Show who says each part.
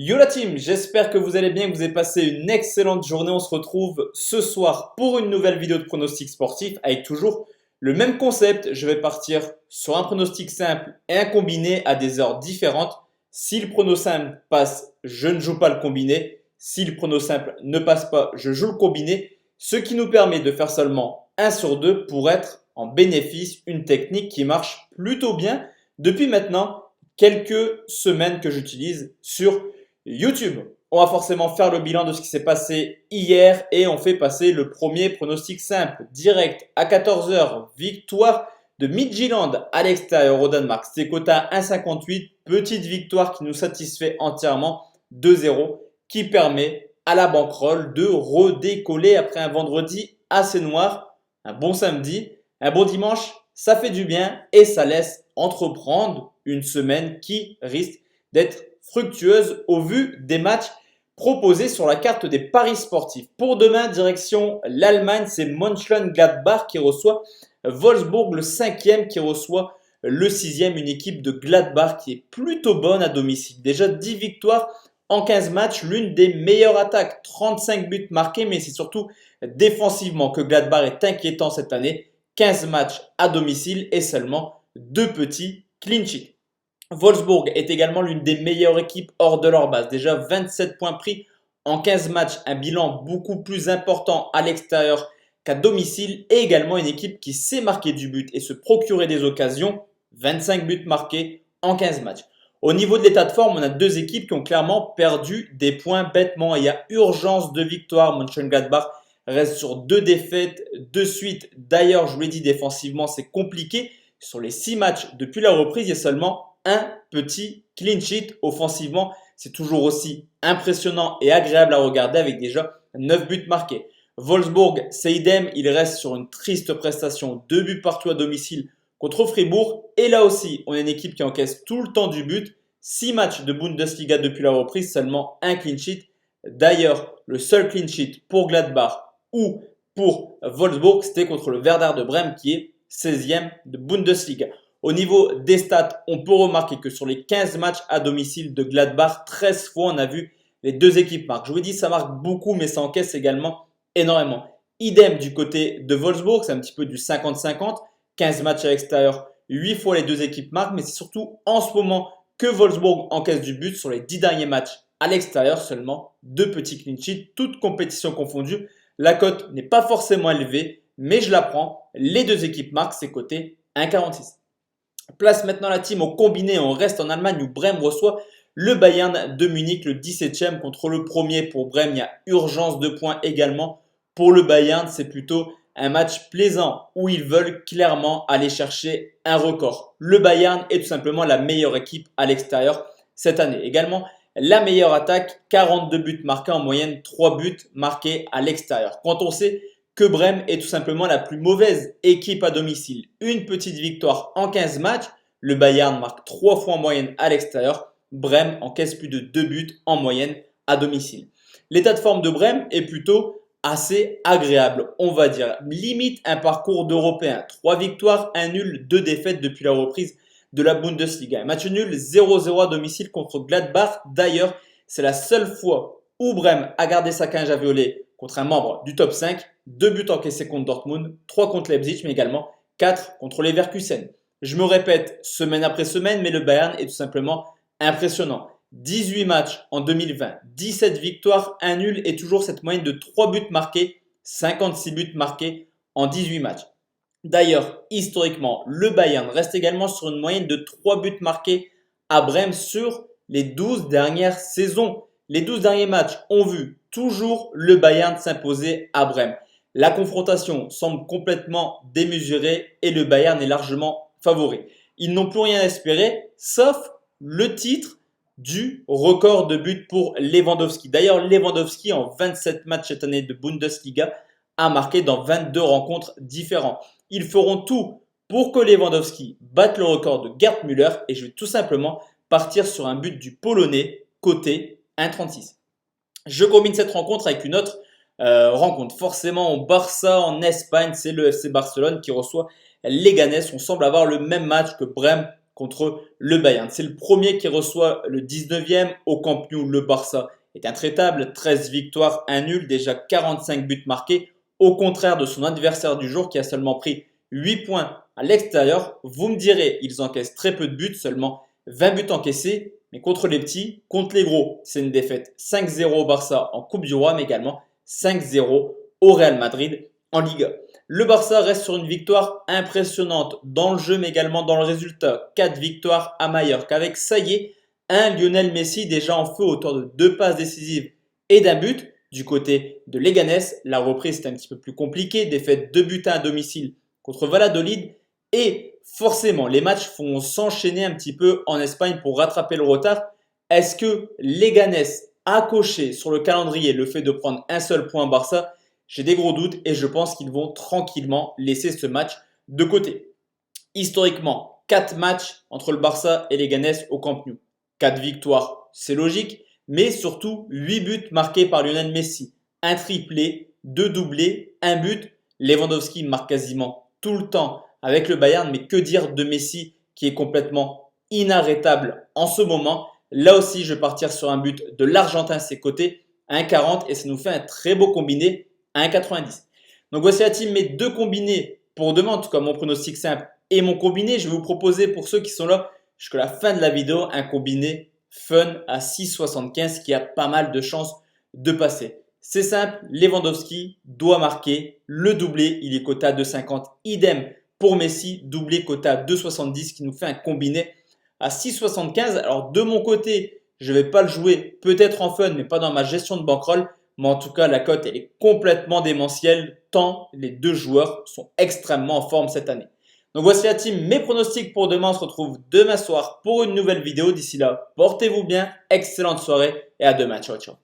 Speaker 1: Yo la team, j'espère que vous allez bien, que vous avez passé une excellente journée. On se retrouve ce soir pour une nouvelle vidéo de pronostic sportif avec toujours le même concept. Je vais partir sur un pronostic simple et un combiné à des heures différentes. Si le prono simple passe, je ne joue pas le combiné. Si le prono simple ne passe pas, je joue le combiné. Ce qui nous permet de faire seulement 1 sur 2 pour être en bénéfice, une technique qui marche plutôt bien depuis maintenant quelques semaines que j'utilise sur YouTube. On va forcément faire le bilan de ce qui s'est passé hier et on fait passer le premier pronostic simple direct à 14 h. Victoire de Midtjylland à l'extérieur au Danemark. C'était coté à 1,58. Petite victoire qui nous satisfait entièrement 2-0 qui permet à la bankroll de redécoller après un vendredi assez noir. Un bon samedi, un bon dimanche, ça fait du bien et ça laisse entreprendre une semaine qui risque d'être fructueuse au vu des matchs proposés sur la carte des paris sportifs. Pour demain, direction l'Allemagne, c'est Mönchengladbach qui reçoit Wolfsburg, le 5e qui reçoit le 6e, une équipe de Gladbach qui est plutôt bonne à domicile. Déjà 10 victoires en 15 matchs, l'une des meilleures attaques, 35 buts marqués, mais c'est surtout défensivement que Gladbach est inquiétant cette année. 15 matchs à domicile et seulement 2 petits clean sheets. Wolfsburg est également l'une des meilleures équipes hors de leur base. Déjà 27 points pris en 15 matchs, un bilan beaucoup plus important à l'extérieur qu'à domicile et également une équipe qui sait marquer du but et se procurer des occasions. 25 buts marqués en 15 matchs. Au niveau de l'état de forme, on a deux équipes qui ont clairement perdu des points bêtement. Il y a urgence de victoire. Mönchengladbach reste sur 2 défaites de suite. D'ailleurs, je vous l'ai dit, défensivement, c'est compliqué. Sur les 6 matchs depuis la reprise, il y a seulement un petit clean sheet. Offensivement, c'est toujours aussi impressionnant et agréable à regarder avec déjà 9 buts marqués. Wolfsburg, c'est idem. Il reste sur une triste prestation. 2 buts partout à domicile contre Fribourg. Et là aussi, on a une équipe qui encaisse tout le temps du but. 6 matchs de Bundesliga depuis la reprise, seulement un clean sheet. D'ailleurs, le seul clean sheet pour Gladbach ou pour Wolfsburg, c'était contre le Werder de Brême qui est 16e de Bundesliga. Au niveau des stats, on peut remarquer que sur les 15 matchs à domicile de Gladbach, 13 fois on a vu les deux équipes marquer. Je vous dis, ça marque beaucoup, mais ça encaisse également énormément. Idem du côté de Wolfsburg, c'est un petit peu du 50-50. 15 matchs à l'extérieur, 8 fois les deux équipes marquent, mais c'est surtout en ce moment que Wolfsburg encaisse du but sur les 10 derniers matchs à l'extérieur, seulement 2 petits clean sheets, toutes compétitions confondues. La cote n'est pas forcément élevée, mais je la prends. Les deux équipes marquent, c'est coté 1,46. Place maintenant la team au combiné. On reste en Allemagne où Brême reçoit le Bayern de Munich, le 17e contre le premier. Pour Brême, il y a urgence de points également. Pour le Bayern, c'est plutôt un match plaisant où ils veulent clairement aller chercher un record. Le Bayern est tout simplement la meilleure équipe à l'extérieur cette année. Également, la meilleure attaque, 42 buts marqués en moyenne, 3 buts marqués à l'extérieur. Quand on sait que Brême est tout simplement la plus mauvaise équipe à domicile. Une petite victoire en 15 matchs. Le Bayern marque 3 fois en moyenne à l'extérieur. Brême encaisse plus de 2 buts en moyenne à domicile. L'état de forme de Brême est plutôt assez agréable, on va dire. Limite un parcours d'Européen. 3 victoires, 1 nul, 2 défaites depuis la reprise de la Bundesliga. Un match nul 0-0 à domicile contre Gladbach. D'ailleurs, c'est la seule fois où Brême a gardé sa cage à violet contre un membre du top 5. 2 buts encaissés contre Dortmund, 3 contre Leipzig, mais également 4 contre Leverkusen. Je me répète semaine après semaine, mais le Bayern est tout simplement impressionnant. 18 matchs en 2020, 17 victoires, 1 nul et toujours cette moyenne de 3 buts marqués, 56 buts marqués en 18 matchs. D'ailleurs, historiquement, le Bayern reste également sur une moyenne de 3 buts marqués à Brême sur les 12 dernières saisons. Les 12 derniers matchs ont vu toujours le Bayern s'imposer à Brême. La confrontation semble complètement démesurée et le Bayern est largement favori. Ils n'ont plus rien à espérer, sauf le titre du record de buts pour Lewandowski. D'ailleurs, Lewandowski, en 27 matchs cette année de Bundesliga, a marqué dans 22 rencontres différentes. Ils feront tout pour que Lewandowski batte le record de Gerd Müller et je vais tout simplement partir sur un but du Polonais côté 1,36. Je combine cette rencontre avec une autre rencontre. Forcément, au Barça en Espagne, c'est le FC Barcelone qui reçoit Leganés. On semble avoir le même match que Brême contre le Bayern. C'est le premier qui reçoit le 19e au Camp Nou. Le Barça est intraitable, 13 victoires, 1 nul, déjà 45 buts marqués, au contraire de son adversaire du jour qui a seulement pris 8 points à l'extérieur. Vous me direz, ils encaissent très peu de buts, seulement 20 buts encaissés, mais contre les petits, contre les gros, c'est une défaite 5-0 au Barça en Coupe du Roi, mais également 5-0 au Real Madrid en Liga. Le Barça reste sur une victoire impressionnante dans le jeu, mais également dans le résultat. 4 victoires à Mallorca, avec, ça y est, un Lionel Messi déjà en feu, auteur de 2 passes décisives et d'un but. Du côté de Leganés, la reprise est un petit peu plus compliquée, défaite 2 buts à domicile contre Valladolid, et forcément les matchs vont s'enchaîner un petit peu en Espagne pour rattraper le retard. Est-ce que Leganés a coché sur le calendrier le fait de prendre un seul point Barça? J'ai des gros doutes et je pense qu'ils vont tranquillement laisser ce match de côté. Historiquement, 4 matchs entre le Barça et Leganés au Camp Nou. 4 victoires, c'est logique, mais surtout 8 buts marqués par Lionel Messi. Un triplé, 2 doublés, 1 but. Lewandowski marque quasiment tout le temps avec le Bayern, mais que dire de Messi qui est complètement inarrêtable en ce moment. Là aussi, je vais partir sur un but de l'Argentin à ses côtés, 1,40, et ça nous fait un très beau combiné, 1,90. Donc voici la team, mes deux combinés pour demain, en tout cas mon pronostic simple et mon combiné. Je vais vous proposer pour ceux qui sont là jusqu'à la fin de la vidéo un combiné fun à 6,75 qui a pas mal de chances de passer. C'est simple, Lewandowski doit marquer le doublé, il est coté à 2,50. Idem pour Messi, doublé coté à 2,70 qui nous fait un combiné à 6,75. Alors de mon côté, je ne vais pas le jouer peut-être en fun mais pas dans ma gestion de bankroll. Mais en tout cas, la cote elle est complètement démentielle tant les deux joueurs sont extrêmement en forme cette année. Donc voici la team, mes pronostics pour demain. On se retrouve demain soir pour une nouvelle vidéo. D'ici là, portez-vous bien, excellente soirée et à demain. Ciao, ciao.